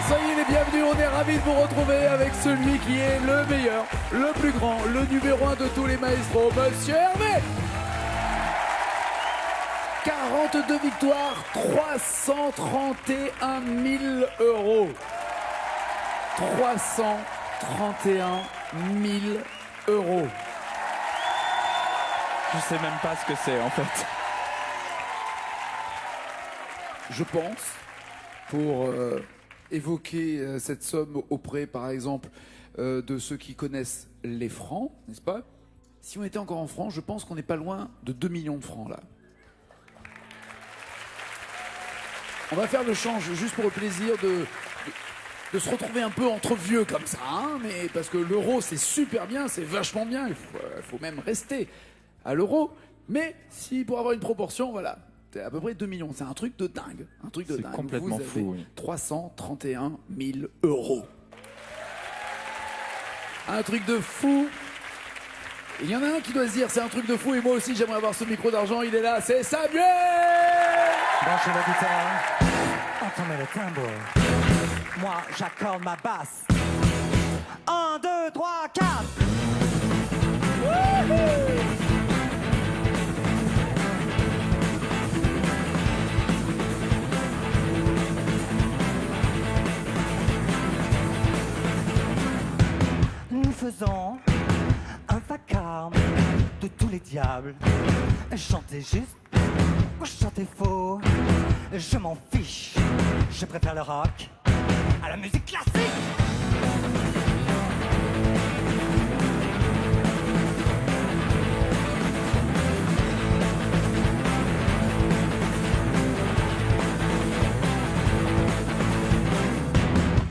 soyez les bienvenus, on est ravis de vous retrouver avec celui qui est le meilleur, le plus grand, le numéro 1 de tous les maestros, Monsieur Hervé. 42 victoires, 331 000 euros. 331 000 euros. Je sais même pas ce que c'est en fait. Je pense, pour évoquer cette somme auprès, par exemple, de ceux qui connaissent les francs, n'est-ce pas? Si on était encore en francs, je pense qu'on n'est pas loin de 2 millions de francs, là. On va faire le change juste pour le plaisir de se retrouver un peu entre vieux comme ça, hein, mais parce que l'euro, c'est super bien, c'est vachement bien, il faut même rester à l'euro. Mais si pour avoir une proportion, voilà, c'est à peu près 2 millions. C'est un truc de dingue. Un truc de dingue. C'est complètement fou. Oui. 331 000 euros. Un truc de fou. Il y en a un qui doit se dire c'est un truc de fou et moi aussi j'aimerais avoir ce micro d'argent. Il est là, c'est Samuel. Branchez la guitare, entendez le tambour. Moi j'accorde ma basse. 1, 2, 3, 4. Nous faisons un vacarme de tous les diables. Chantez juste, chantez faux, je m'en fiche. Je préfère le rock à la musique classique.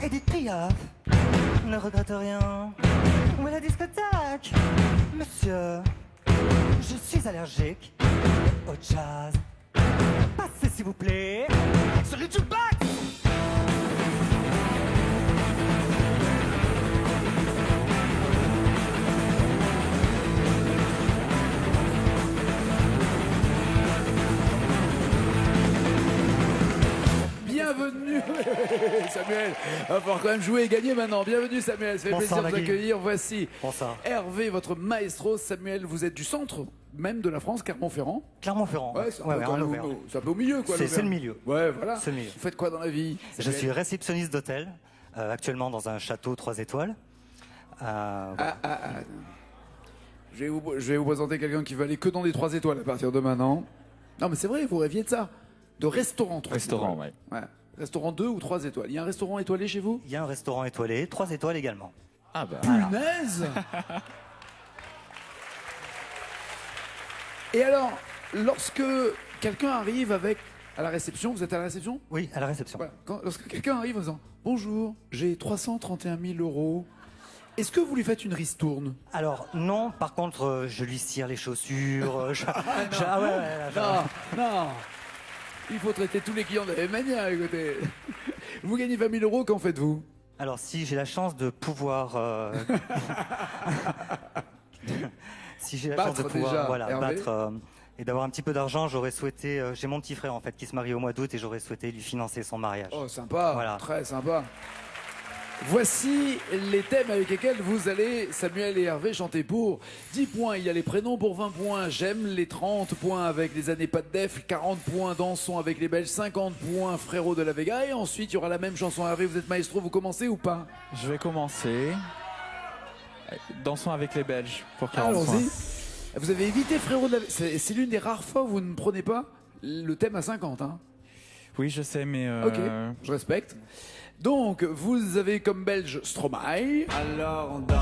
Edith Piaf ne regrette rien. Où est la discothèque? Monsieur, je suis allergique au jazz. Passez s'il vous plaît sur le jukebox. Bienvenue Samuel, il va falloir quand même jouer et gagner maintenant. Bienvenue Samuel, ça fait plaisir de vous accueillir. Voici Hervé, votre maestro. Samuel, vous êtes du centre même de la France, Clermont-Ferrand. Clermont-Ferrand. Ouais, c'est un peu au milieu quoi. C'est le milieu. Ouais, voilà. C'est le milieu. Vous faites quoi dans la vie, Samuel? Je suis réceptionniste d'hôtel, actuellement dans un château 3 étoiles. Je vais vous présenter quelqu'un qui va aller que dans des 3 étoiles à partir de maintenant. Non mais c'est vrai, vous rêviez de ça. De restaurant 3 Restaurant, étoiles. ouais. Restaurant 2 ou 3 étoiles. Il y a un restaurant étoilé chez vous? Il y a un restaurant étoilé, 3 étoiles également. Ah bah. Punaise. Et alors, lorsque quelqu'un arrive à la réception, vous êtes à la réception? Oui, à la réception. Voilà. Lorsque quelqu'un arrive en disant « Bonjour, j'ai 331 000 euros », est-ce que vous lui faites une ristourne? Alors non, par contre, je lui cire les chaussures. Non. Il faut traiter tous les clients de la même manière, écoutez. Vous gagnez 20 000 euros, qu'en faites-vous? Alors si j'ai la chance de pouvoir... si j'ai la chance de pouvoir battre et d'avoir un petit peu d'argent, j'aurais souhaité... j'ai mon petit frère en fait qui se marie au mois d'août et j'aurais souhaité lui financer son mariage. Oh sympa, voilà. Très sympa. Voici les thèmes avec lesquels vous allez, Samuel et Hervé, chanter pour 10 points. Il y a les prénoms pour 20 points. J'aime les 30 points avec les années pas de def. 40 points dansons avec les Belges. 50 points frérot de la Vega. Et ensuite, il y aura la même chanson. Hervé, vous êtes maestro, vous commencez ou pas? Je vais commencer. Dansons avec les Belges pour 40 points. Allons-y. Vous avez évité frérot de la Vega. C'est l'une des rares fois où vous ne prenez pas le thème à 50. Hein. Oui, je sais, mais... Ok, je respecte. Donc, vous avez comme belge Stromae. Alors on danse.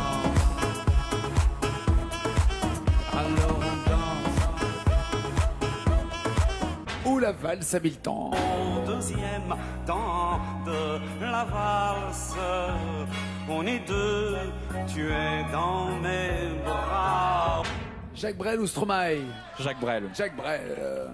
Alors on danse. Ou la valse à 1000 temps. Au deuxième temps de la valse, on est deux, tu es dans mes bras. Jacques Brel ou Stromae? Jacques Brel. Jacques Brel.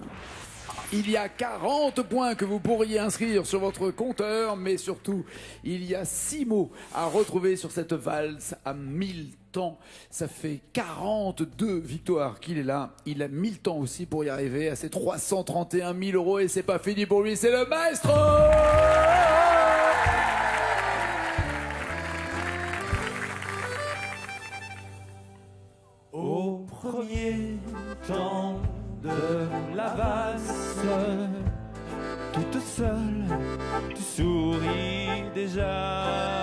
Il y a 40 points que vous pourriez inscrire sur votre compteur, mais surtout, il y a 6 mots à retrouver sur cette valse à 1000 temps. Ça fait 42 victoires qu'il est là. Il a 1000 temps aussi pour y arriver à ses 331 000 euros et c'est pas fini pour lui, c'est le maestro toute seule, tu souris déjà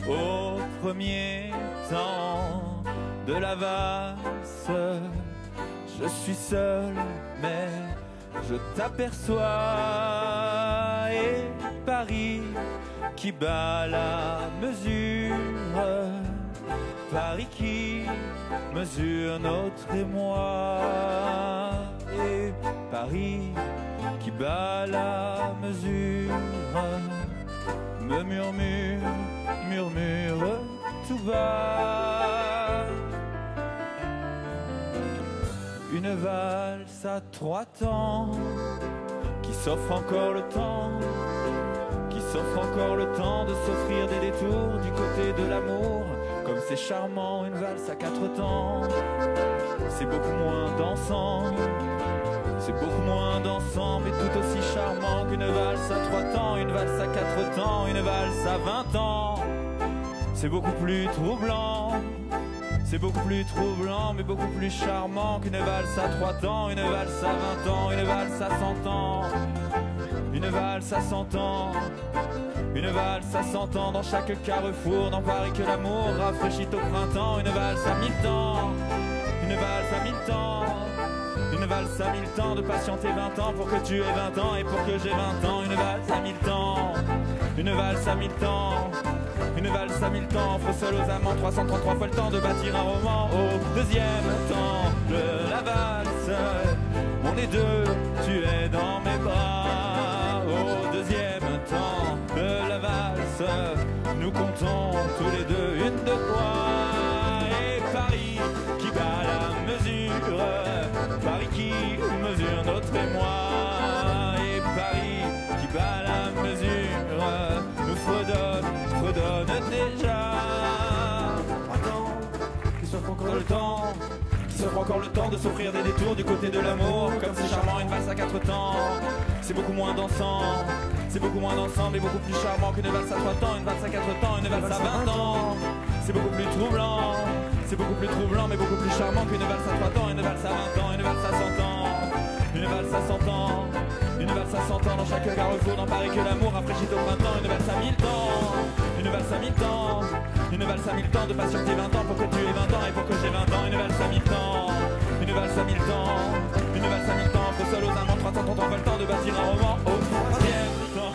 au premier temps de la valse. Je suis seul, mais je t'aperçois. Et Paris qui bat la mesure, Paris qui mesure notre émoi. Et Paris qui bat la mesure me murmure tout bas. Une valse à 3 temps qui s'offre encore le temps, qui s'offre encore le temps de s'offrir des détours du côté de l'amour. Comme c'est charmant, une valse à 4 temps, c'est beaucoup moins dansant. C'est beaucoup moins dansant, mais tout aussi charmant qu'une valse à 3 temps, une valse à 4 temps, une valse à 20 ans. C'est beaucoup plus troublant, c'est beaucoup plus troublant, mais beaucoup plus charmant qu'une valse à 3 temps, une valse à 20 ans, une valse à 100 ans, une valse à 100 ans, une valse à 100 ans dans chaque carrefour, dans Paris que l'amour rafraîchit au printemps, une valse à 1000 temps, une valse à 1000 temps. Une valse à 1000 temps, de patienter 20 ans pour que tu aies 20 ans et pour que j'ai 20 ans. Une valse à 1000 temps, une valse à 1000 temps, une valse à 1000 temps. Offre seul aux amants 333 fois le temps de bâtir un roman. Au deuxième temps de la valse, on est deux, tu es dans mes bras. Au deuxième temps de la valse, nous comptons tous les deux une de quoi. Et Paris qui bat la mesure, Paris qui mesure notre émoi. Et Paris qui bat la mesure nous fredonne déjà. Attends, qui s'offre encore le temps, qui s'offre encore le temps de s'offrir des détours du côté de l'amour. Comme c'est charmant, une valse à 4 temps, c'est beaucoup moins dansant. C'est beaucoup moins dansant, mais beaucoup plus charmant qu'une valse à 3 temps, une valse à 4 temps, une valse à 20 ans. C'est beaucoup plus troublant, c'est beaucoup plus troublant, mais beaucoup plus charmant qu'une valse à 3 temps, une valse à 20 ans, une valse à 100 ans, une valse à 100 ans, une valse à 100 ans dans chaque carrefour, dans Paris que l'amour rafraîchit au printemps, une valse à 1000 temps, une valse à 1000 temps, une valse à 1000 temps, de patienter 20 ans pour que tu aies 20 ans et pour que j'ai 20 ans, une valse à 1000 temps, une valse à 1000 temps, une valse à 1000 temps, entre seul aux amants 333 fois le temps de bâtir un roman au troisième temps.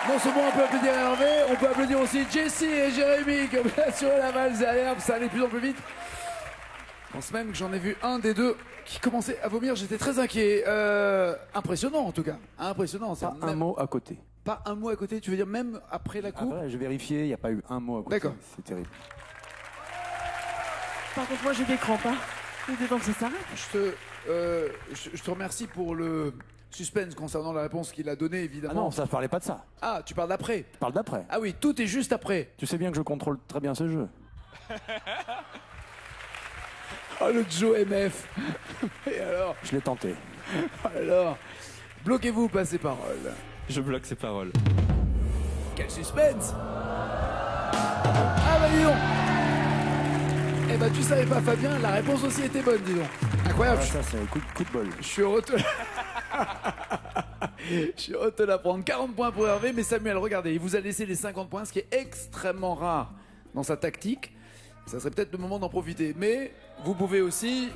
Non seulement on peut applaudir Hervé, on peut applaudir aussi Jessie et Jérémy qui ont bien assuré la valse derrière, ça allait de plus en plus vite. Je pense même que j'en ai vu un des deux qui commençait à vomir, j'étais très inquiet. Impressionnant en tout cas, impressionnant. Pas un mot à côté. Pas un mot à côté, tu veux dire même après la coupe? J'ai vérifié, il n'y a pas eu un mot à côté. D'accord. C'est terrible. Par contre, moi j'ai des crampes, hein. Il est temps que ça s'arrête. Je te remercie pour le suspense concernant la réponse qu'il a donnée, évidemment. Ah non, ça ne parlait pas de ça. Ah, tu parles d'après? Je parle d'après. Ah oui, tout est juste après. Tu sais bien que je contrôle très bien ce jeu. Oh, le Joe MF. Et alors? Je l'ai tenté. Alors, bloquez-vous, passez parole. Je bloque ses paroles. Quel suspense! Ah bah dis donc! Eh bah tu savais pas Fabien, la réponse aussi était bonne, dis donc. Incroyable. Ah, ça c'est un coup de bol. Je suis heureux de te la prendre. 40 points pour Hervé, mais Samuel, regardez, il vous a laissé les 50 points, ce qui est extrêmement rare dans sa tactique. Ça serait peut-être le moment d'en profiter. Mais vous pouvez aussi,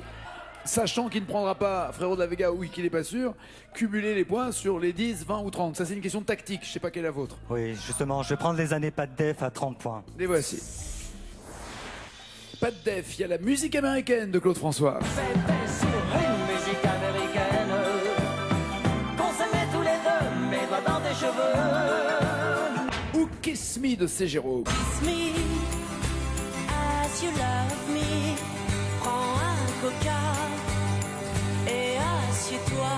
sachant qu'il ne prendra pas Frérot de la Vega ou qu'il n'est pas sûr, cumuler les points sur les 10, 20 ou 30. Ça c'est une question de tactique, je sais pas quelle est la vôtre. Oui, justement, je vais prendre les années pas de def à 30 points. Les voici. Pas de def, il y a la musique américaine de Claude François. Une musique américaine qu'on se met tous les deux, mes doigts dans tes cheveux. Ou Kiss Me de C. Jérôme. Kiss me as you love me. Prends un coca et assieds-toi.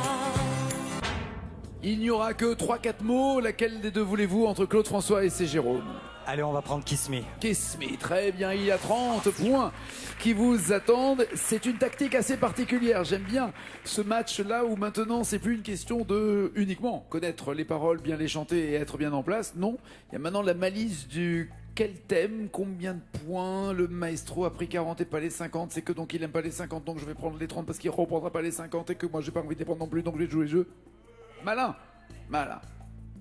Il n'y aura que 3-4 mots. Laquelle des deux voulez-vous entre Claude François et C. Jérôme? Allez, on va prendre Kiss Me. Kiss Me, très bien, il y a 30 points qui vous attendent. C'est une tactique assez particulière. J'aime bien ce match-là où maintenant c'est plus une question de uniquement connaître les paroles, bien les chanter et être bien en place. Non, il y a maintenant la malice du Quel thème? Combien de points? Le maestro a pris 40 et pas les 50. C'est que donc il aime pas les 50, donc je vais prendre les 30 parce qu'il reprendra pas les 50 et que moi j'ai pas envie de les prendre non plus, donc je vais jouer le jeu. Malin. Malin.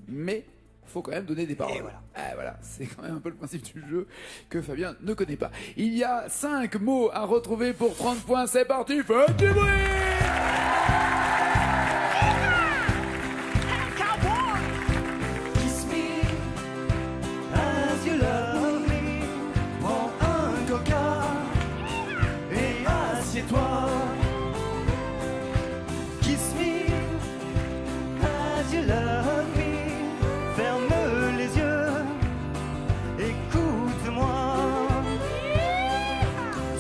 Mais faut quand même donner des paroles. Et voilà. Ah, voilà, c'est quand même un peu le principe du jeu que Fabien ne connaît pas. Il y a 5 mots à retrouver pour 30 points. C'est parti, faites du bruit! Kiss me as you love me. Prends un coca et assieds-toi. Kiss me as you love me. Ferme les yeux, écoute-moi.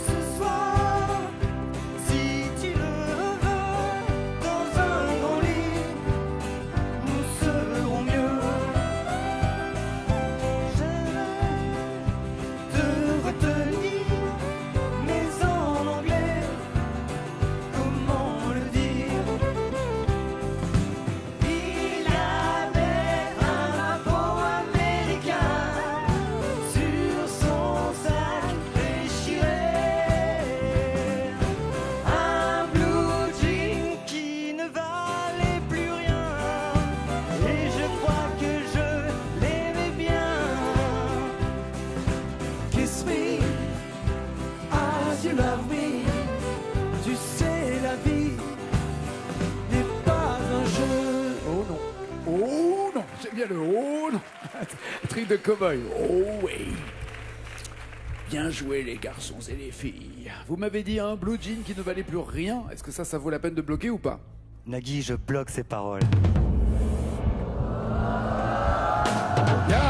Ce soir, si tu le veux, dans un grand lit, nous serons mieux. Je te retenir, mais en anglais, comment le dire? Il avait un drapeau américain sur son sac déchiré, un blue jean qui ne valait plus rien, et je crois que je l'aimais bien. Kiss me as you love me. Tu sais, la vie n'est pas un jeu. Oh non. Oh non. J'aime bien le oh non. Truc de cow-boy. Oh oui. Bien joué les garçons et les filles. Vous m'avez dit un blue jean qui ne valait plus rien. Est-ce que ça vaut la peine de bloquer ou pas? Nagui, je bloque ces paroles. Bien.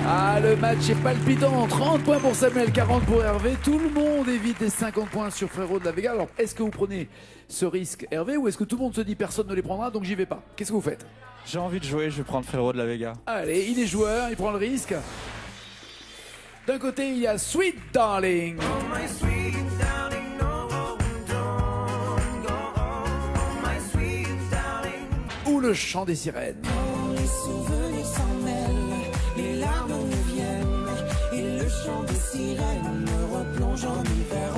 Ah, le match est palpitant. 30 points pour Samuel, 40 pour Hervé. Tout le monde évite les 50 points sur Frérot de la Vega. Alors, est-ce que vous prenez ce risque, Hervé, ou est-ce que tout le monde se dit personne ne les prendra, donc j'y vais pas? Qu'est-ce que vous faites? J'ai envie de jouer, je vais prendre Frérot de la Vega. Allez, il est joueur, il prend le risque. D'un côté, il y a Sweet Darling. Ou le chant des sirènes. Les souvenirs s'en mêlent, les larmes nous viennent, et le chant des sirènes me replonge en hiver.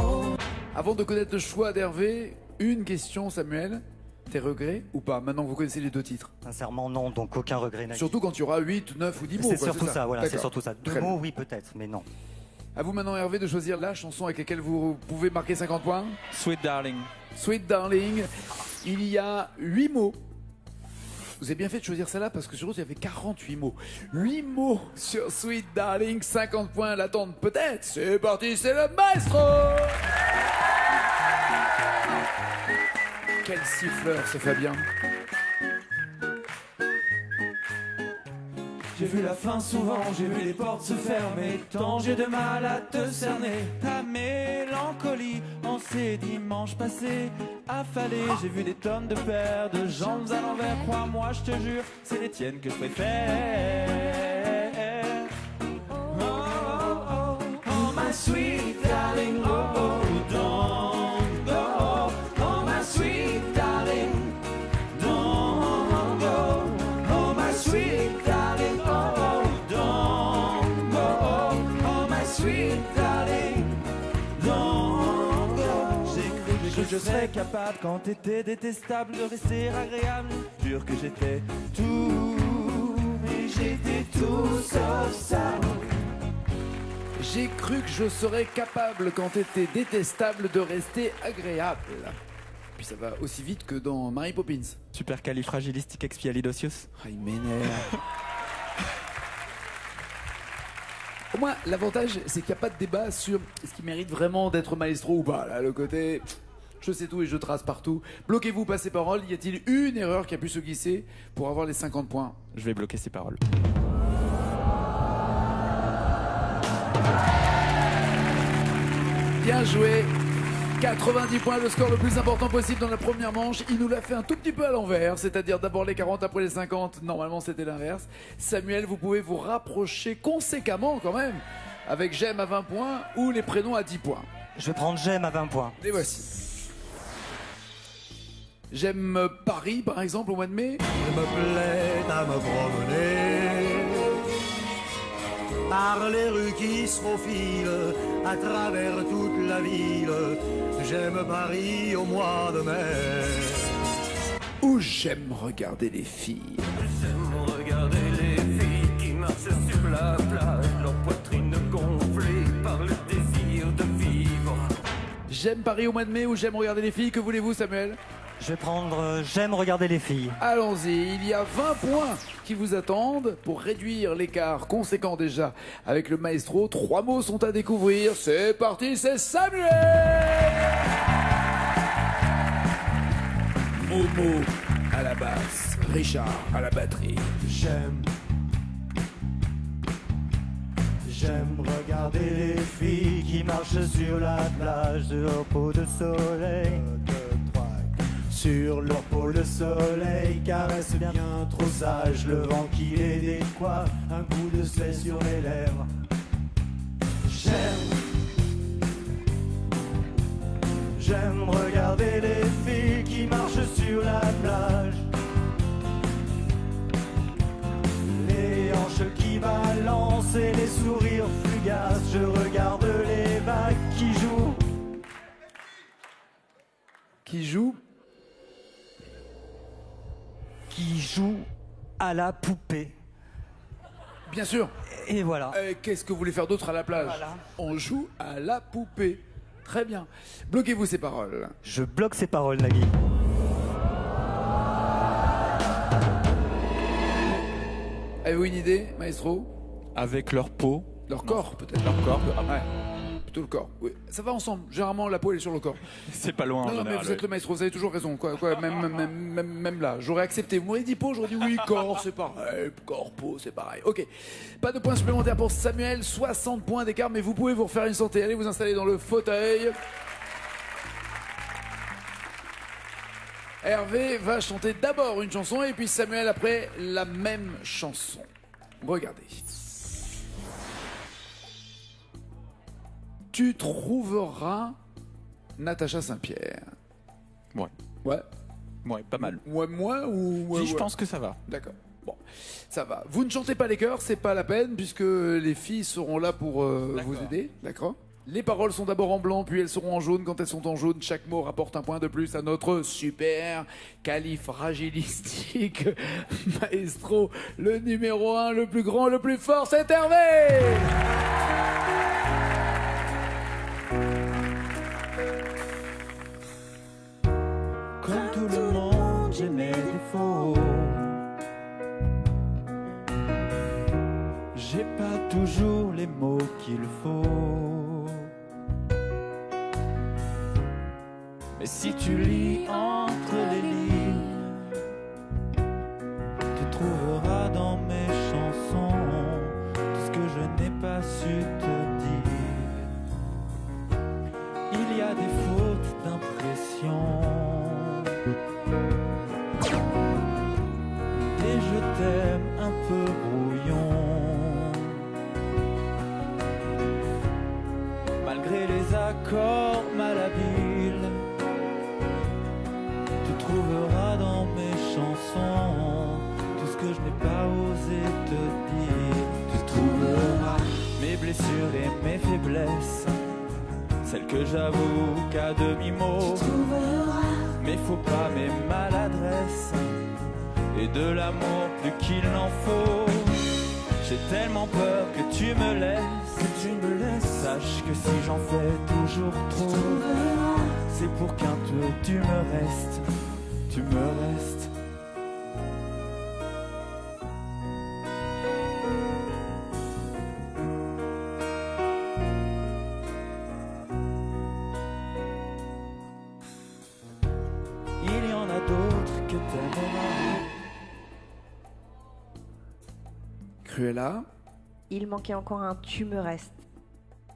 Avant de connaître le choix d'Hervé, une question, Samuel. Tes regrets ou pas? Maintenant que vous connaissez les deux titres. Sincèrement, non, donc aucun regret, Nagui. Surtout quand il y aura 8, 9 ou 10 mots. C'est quoi, surtout ça, voilà, c'est D'accord. surtout ça. Deux Très mots, bien. oui, peut-être, mais non. À vous maintenant, Hervé, de choisir la chanson avec laquelle vous pouvez marquer 50 points. Sweet Darling. Sweet Darling. Il y a 8 mots. Vous avez bien fait de choisir celle-là parce que sur l'autre, il y avait 48 mots. 8 mots sur Sweet Darling, 50 points à l'attente peut-être. C'est parti, c'est le maestro. Quel siffleur, ce Fabien. J'ai vu la fin souvent, j'ai vu les portes se fermer. Tant j'ai de mal à te cerner. Ta mélancolie en ces dimanches passés affalés. J'ai vu des tonnes de paires de jambes à l'envers. Crois-moi, je te jure, c'est les tiennes que je préfère. Oh, oh, oh, oh, my sweet darling, oh, oh, don't go. Oh, my sweet darling, don't go. Oh, my sweet darling, oh, don't go. Oh, my sweet darling, don't go. J'ai cru que je serais capable quand t'étais détestable de rester agréable. Jure que j'étais tout, mais j'étais tout sauf ça. J'ai cru que je serais capable quand t'étais détestable de rester agréable. Puis ça va aussi vite que dans Mary Poppins. Supercalifragilisticexpialidocious. Ah, il m'énerve. Au moins, l'avantage, c'est qu'il n'y a pas de débat sur ce qui mérite vraiment d'être maestro ou pas. Là, le côté, je sais tout et je trace partout. Bloquez-vous, passez parole. Y a-t-il une erreur qui a pu se glisser pour avoir les 50 points? Je vais bloquer ces paroles. Bien joué. 90 points, le score le plus important possible dans la première manche. Il nous l'a fait un tout petit peu à l'envers, c'est-à-dire d'abord les 40, après les 50. Normalement, c'était l'inverse. Samuel, vous pouvez vous rapprocher conséquemment quand même avec J'aime à 20 points ou les prénoms à 10 points. Je vais prendre J'aime à 20 points. Les voici. J'aime Paris, par exemple, au mois de mai. Je me plais à me promener par les rues qui se faufilent à travers toute la ville. J'aime Paris au mois de mai. Où j'aime regarder les filles. J'aime regarder les filles qui marchent sur la plage, leur poitrine gonflée par le désir de vivre. J'aime Paris au mois de mai ou j'aime regarder les filles. Que voulez-vous, Samuel? Je vais prendre j'aime regarder les filles. Allons-y, il y a 20 points qui vous attendent pour réduire l'écart conséquent déjà avec le maestro. 3 mots sont à découvrir. C'est parti, c'est Samuel. Momo à la basse, Richard à la batterie. J'aime regarder les filles qui marchent sur la plage de leur peau de soleil. Sur leur peau le soleil caresse bien trop sage le vent qui les décoiffe, un coup de sel sur les lèvres. J'aime regarder les filles qui marchent sur la plage, les hanches qui balancent et les sourires fugaces. Je regarde les vagues qui jouent. Qui joue à la poupée. Bien sûr. Et voilà. Qu'est-ce que vous voulez faire d'autre à la plage? Voilà. On joue à la poupée. Très bien. Bloquez-vous ces paroles. Je bloque ces paroles, Nagui. Avez-vous une idée, maestro? Avec leur peau. Leur corps, peut-être. Leur corps. Ouais. Plutôt le corps. Oui. Ça va ensemble. Généralement, la peau, elle est sur le corps. C'est pas loin en Non, mais général. vous êtes le maestro, vous avez toujours raison. Même là, j'aurais accepté. Vous m'auriez dit peau, j'aurais dit oui, corps, c'est pareil. Corps, peau, c'est pareil. Ok. Pas de points supplémentaires pour Samuel. 60 points d'écart, mais vous pouvez vous refaire une santé. Allez vous installer dans le fauteuil. Hervé va chanter d'abord une chanson et puis Samuel après la même chanson. Regardez. Tu trouveras Natacha Saint-Pierre. Ouais. Ouais. Ouais, pas mal. Ouais, moi ou... Ouais, Si, je ouais. pense que ça va. D'accord. Bon, ça va. Vous ne chantez pas les chœurs, c'est pas la peine puisque les filles seront là pour vous aider. D'accord. Les paroles sont d'abord en blanc, puis elles seront en jaune. Quand elles sont en jaune, chaque mot rapporte un point de plus à notre super califragilistique maestro, le numéro 1, le plus grand, le plus fort, c'est Hervé. Comme tout le monde, j'ai mes défauts. J'ai pas toujours les mots qu'il faut. Mais si tu lis entre les lignes, tu trouveras dans mes chansons tout ce que je n'ai pas su te dire. Il y a des fautes d'impression. Et je t'aime un peu brouillon. Malgré les accords malhabiles, tu trouveras dans mes chansons tout ce que je n'ai pas osé te dire. Tu trouveras mes blessures et mes faiblesses, celles que j'avoue qu'à demi-mot, mes faux pas, mes maladresses, et de l'amour plus qu'il n'en faut. J'ai tellement peur que tu me laisses, sache que si j'en fais toujours trop, c'est pour qu'un peu tu me restes, tu me restes. Il y en a d'autres que t'aimeras. Cruella. Il manquait encore un tu me restes.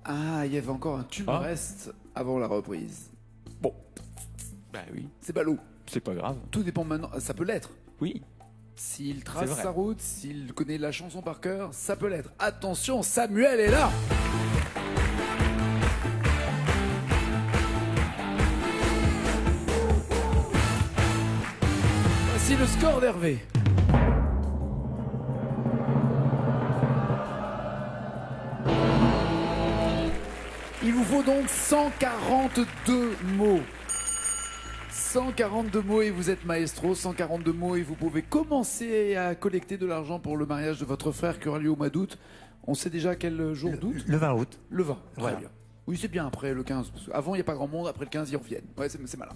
Ah, il y avait encore un tu me restes avant la reprise. Bon. Bah oui. C'est ballot. C'est pas grave. Tout dépend maintenant. Ça peut l'être. Oui. S'il trace vrai. sa route, s'il connaît la chanson par cœur, ça peut l'être. Attention, Samuel est là. Voici le score d'Hervé. faut donc 142 mots. 142 mots et vous êtes maestro, 142 mots et vous pouvez commencer à collecter de l'argent pour le mariage de votre frère qui aura lieu au mois d'août. On sait déjà quel jour d'août ? Le 20 août. Le 20, très Voilà. bien. Oui, c'est bien après le 15. Parce avant, il n'y a pas grand monde, après le 15, ils reviennent. Ouais, c'est malin.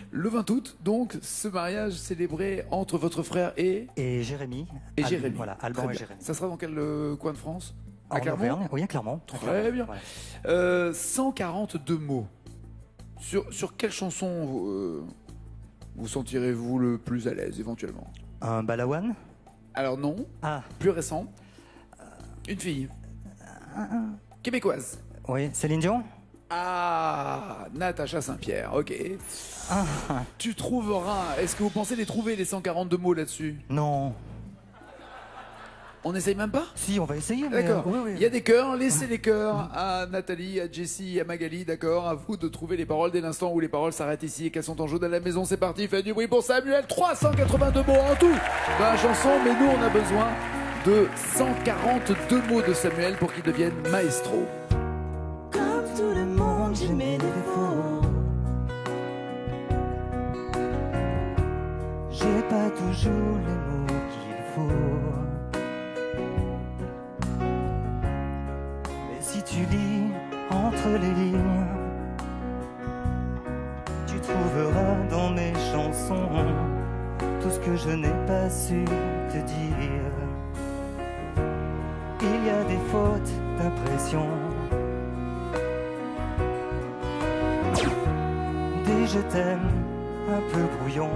Le 20 août, donc, ce mariage célébré entre votre frère et Jérémy. Et Jérémy. Voilà, Très Alban et bien. Jérémy. Ça sera dans quel coin de France ? À En Clermont ? Auvergne. Oui, à Clermont. Très bien. Voilà. 142 mots. Sur quelle chanson vous sentirez-vous le plus à l'aise, éventuellement ? Un balawan. Alors non. Ah. Plus récent. Une fille. Québécoise. Oui, Céline Dion. Ah, Natacha Saint-Pierre, ok. Tu trouveras. Est-ce que vous pensez les trouver, les 142 mots là-dessus ? Non. On n'essaye même pas ? Si, on va essayer. mais, D'accord. oui, oui. Il y a des cœurs, laissez les cœurs à Nathalie, à Jessie, à Magali, d'accord ? À vous de trouver les paroles dès l'instant où les paroles s'arrêtent ici et qu'elles sont en jaune à la maison. C'est parti, faites du bruit pour Samuel. 382 mots en tout dans la chanson, mais nous on a besoin de 142 mots de Samuel pour qu'il devienne maestro. Comme tout le monde, j'ai mes défauts. J'ai pas toujours les mots qu'il faut. Mais si tu lis entre les lignes, tu trouveras dans mes chansons tout ce que je n'ai pas su te dire. Il y a des fautes d'impression, des je t'aime un peu brouillons.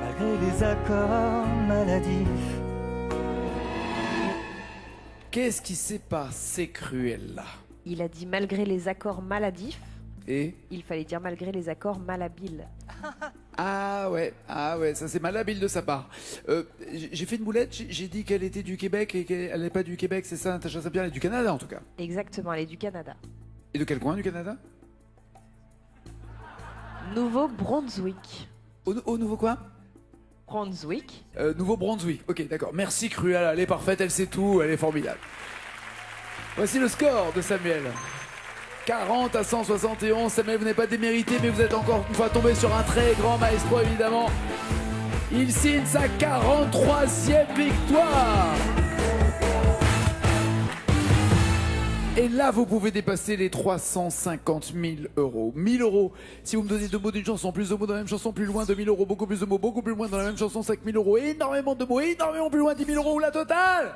Malgré les accords maladifs. Qu'est-ce qui s'est passé, Cruella ? Il a dit malgré les accords maladifs. Et Il fallait dire malgré les accords malhabiles. ah ouais, ça c'est malhabile de sa part. J'ai fait une boulette, j'ai dit qu'elle était du Québec et qu'elle n'est pas du Québec, c'est ça, Natacha Saint-Pierre, elle est du Canada en tout cas. Exactement, elle est du Canada. Et de quel coin du Canada ? Nouveau-Brunswick. Au nouveau quoi ? Brunswick. Nouveau-Brunswick. Ok, d'accord. Merci Cruella, elle est parfaite, elle sait tout, elle est formidable. Voici le score de Samuel. 40 à 171. Samuel, vous n'avez pas démérité, mais vous êtes encore une fois tombé sur un très grand maestro, évidemment. Il signe sa 43e victoire. Et là, vous pouvez dépasser les 350 000 euros. 1 000 euros. Si vous me donnez 2 mots d'une chanson, plus de mots dans la même chanson, plus loin, 2 000 euros. Beaucoup plus de mots, beaucoup plus loin dans la même chanson, 5 000 euros. Énormément de mots, énormément plus loin, 10 000 euros. La totale.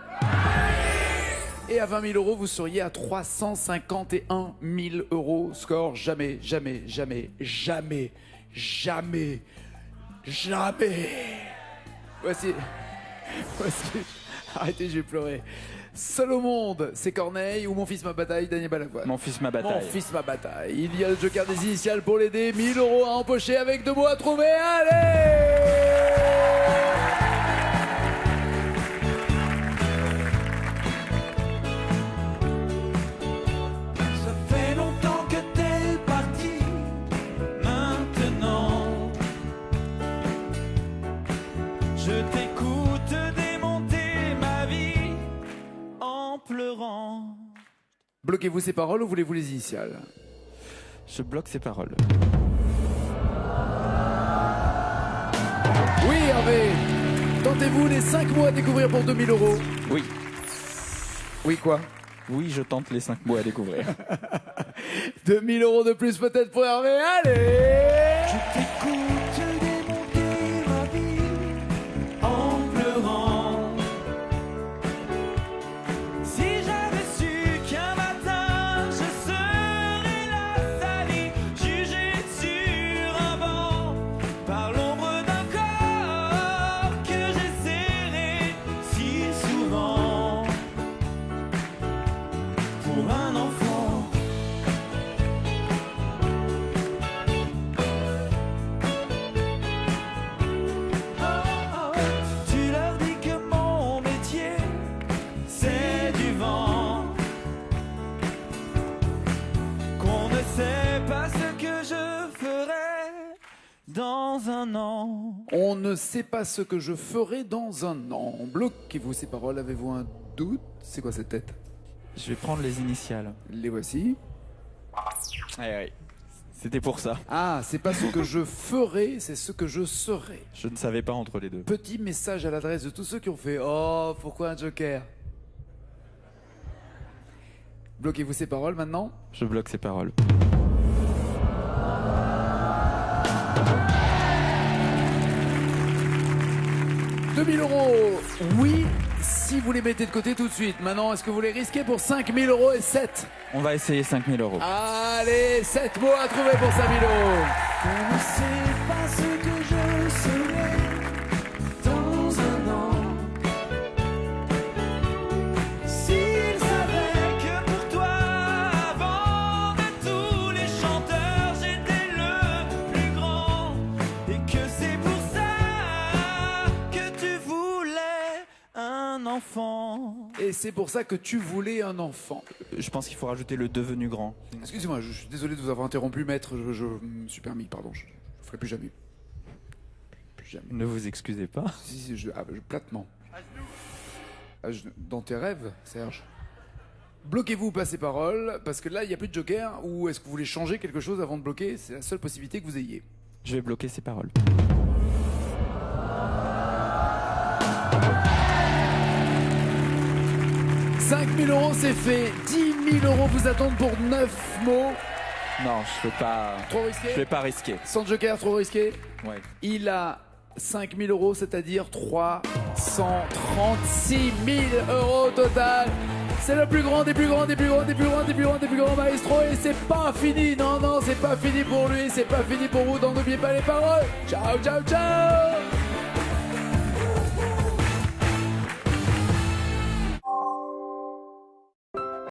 Et à 20 000 euros, vous seriez à 351 000 euros. Score jamais, jamais, jamais, jamais, jamais, jamais. Voici. Arrêtez, je vais pleurer. Seul au monde, c'est Corneille ou Mon fils ma bataille, Daniel Balavoine. Mon fils ma bataille. Mon fils ma bataille. Il y a le joker des initiales pour l'aider. 1 000 euros à empocher avec 2 mots à trouver. Allez! Je t'écoute démonter ma vie en pleurant. Bloquez-vous ces paroles ou voulez-vous les initiales ? Je bloque ces paroles. Oui, Hervé. Tentez-vous les 5 mots à découvrir pour 2 000 euros. Oui. Oui, quoi ? Oui, je tente les 5 mots à découvrir. 2 000 euros de plus peut-être pour Hervé. Allez! Je t'écoute démonter ma vie en pleurant. Si j'avais su qu'un matin je serais là sali, jugé sur un banc par l'ombre d'un corps que j'ai serré si souvent pour un enfant. dans un an. On ne sait pas ce que je ferai dans un an. Bloquez-vous ces paroles, avez-vous un doute? C'est quoi cette tête? Je vais prendre les initiales. Les voici. Ouais. C'était pour ça. Ah, c'est pas ce que je ferai, c'est ce que je serai. Je ne savais pas entre les deux. Petit message à l'adresse de tous ceux qui ont fait « Oh, pourquoi un joker ?» Bloquez-vous ces paroles maintenant. Je bloque ces paroles. « 2000 €, oui, si vous les mettez de côté tout de suite. Maintenant, est-ce que vous les risquez pour 5000 € et 7? On va essayer 5000 €. Allez, 7 mots à trouver pour 5000 €. On ne sait pas ce que je serai dans un an. S'ils savaient que pour toi, avant de tous les chanteurs, j'étais le plus grand. Et que c'est pour ça que tu voulais Un enfant. Et c'est pour ça que tu voulais un enfant. Je pense qu'il faut rajouter le devenu grand. Excusez-moi, je suis désolé de vous avoir interrompu, maître. Je me suis permis, pardon. Je ne ferai plus jamais. Plus jamais. Ne vous excusez pas. Si, platement. Dans tes rêves, Serge. Bloquez-vous pas ces paroles, parce que là, il n'y a plus de joker. Ou est-ce que vous voulez changer quelque chose avant de bloquer? C'est la seule possibilité que vous ayez. Je vais bloquer ces paroles. « 5000 €, c'est fait. 10 000 € vous attendent pour 9 mots. Non, je vais pas. Trop risqué? Je vais pas risquer. Sans joker, trop risqué? Ouais. Il a 5000 €, c'est-à-dire 336 000 € au total. C'est le plus grand des plus grands, des plus grands, des plus grands, des plus grands, des plus grands maestro. Et c'est pas fini. Non, non, c'est pas fini pour lui. C'est pas fini pour vous. Donc n'oubliez pas les paroles. Ciao, ciao, ciao.